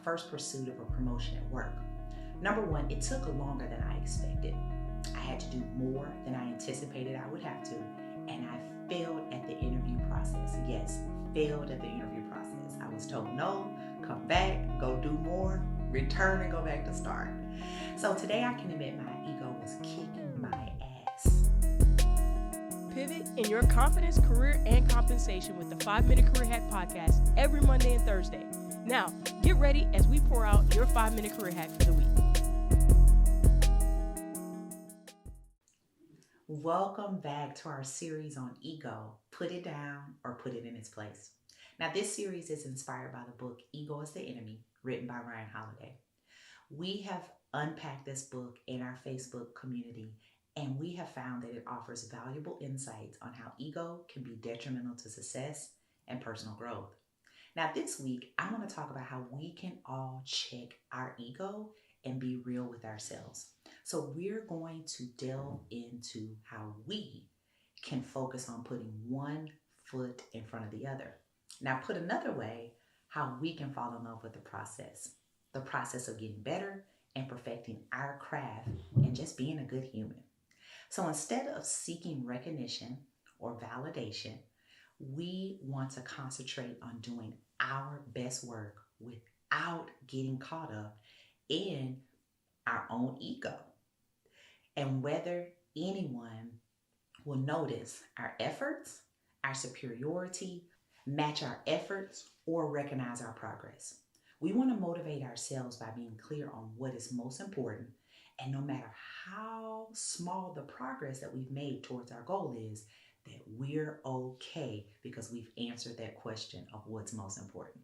first pursuit of a promotion at work. Number one, it took longer than I expected. I had to do more than I anticipated I would have to, and I failed at the interview process. Yes, failed at the interview process. I was told no, come back, go do more, return and go back to start. So today I can admit my ego was kicking my ass. Pivot in your confidence, career, and compensation with the 5-Minute Career Hack Podcast every Monday and Thursday. Now, get ready as we pour out your 5-Minute Career Hack for the week. Welcome back to our series on ego, Put It Down or Put It in Its Place. Now, this series is inspired by the book Ego is the Enemy, written by Ryan Holiday. We have unpacked this book in our Facebook community, and we have found that it offers valuable insights on how ego can be detrimental to success and personal growth. Now, this week, I want to talk about how we can all check our ego and be real with ourselves. So we're going to delve into how we can focus on putting one foot in front of the other. Now, put another way, how we can fall in love with the process of getting better and perfecting our craft and just being a good human. So instead of seeking recognition or validation, we want to concentrate on doing our best work without getting caught up in our own ego. And whether anyone will notice our efforts, our superiority, match our efforts, or recognize our progress. We want to motivate ourselves by being clear on what is most important, and no matter how small the progress that we've made towards our goal is, that we're okay because we've answered that question of what's most important.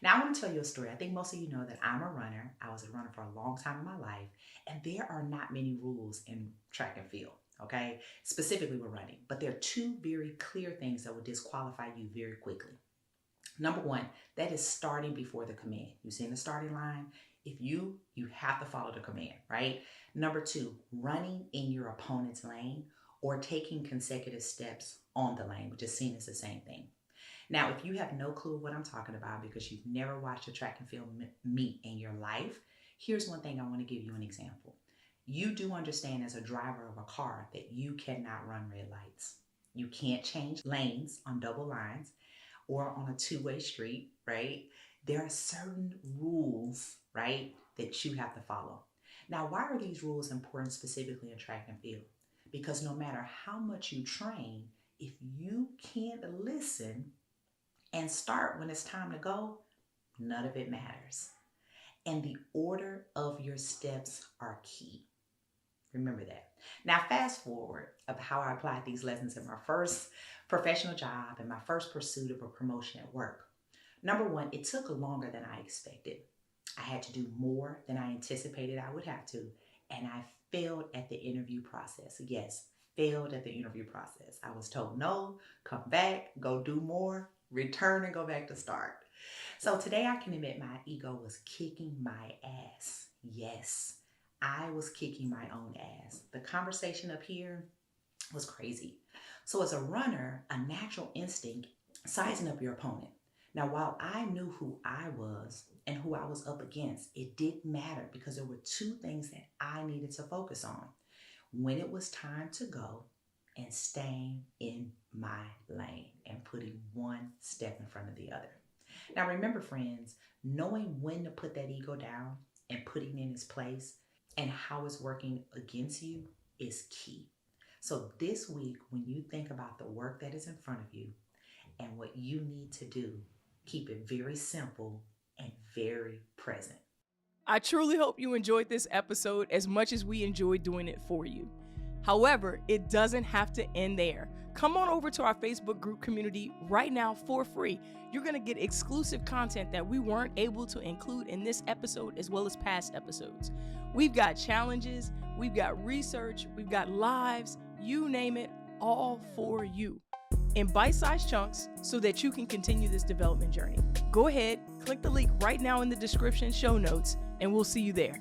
Now, I want to tell you a story. I think most of you know that I'm a runner. I was a runner for a long time in my life, and there are not many rules in track and field, okay? Specifically with running, but there are two very clear things that will disqualify you very quickly. Number one, that is starting before the command. You see in the starting line, if you have to follow the command, right? Number two, running in your opponent's lane or taking consecutive steps on the lane, which is seen as the same thing. Now, if you have no clue what I'm talking about because you've never watched a track and field meet in your life, here's one thing I want to give you an example. You do understand as a driver of a car that you cannot run red lights. You can't change lanes on double lines or on a two-way street, right? There are certain rules, right, that you have to follow. Now, why are these rules important specifically in track and field? Because no matter how much you train, if you can't listen and start when it's time to go, none of it matters. And the order of your steps are key. Remember that. Now, fast forward of how I applied these lessons in my first professional job and my first pursuit of a promotion at work. Number one, it took longer than I expected. I had to do more than I anticipated I would have to, and I failed at the interview process. Yes, failed at the interview process. I was told no, come back, go do more, return and go back to start. So today I can admit my ego was kicking my ass. Yes, I was kicking my own ass. The conversation up here was crazy. So as a runner, a natural instinct, sizing up your opponent. Now, while I knew who I was and who I was up against, it didn't matter because there were two things that I needed to focus on when it was time to go and staying in my lane and putting one step in front of the other. Now, remember, friends, knowing when to put that ego down and putting it in its place and how it's working against you is key. So this week, when you think about the work that is in front of you and what you need to do, keep it very simple and very present. I truly hope you enjoyed this episode as much as we enjoyed doing it for you. However, it doesn't have to end there. Come on over to our Facebook group community right now for free. You're going to get exclusive content that we weren't able to include in this episode as well as past episodes. We've got challenges, we've got research, we've got lives, you name it, all for you in bite-sized chunks so that you can continue this development journey. Go ahead, click the link right now in the description show notes, and we'll see you there.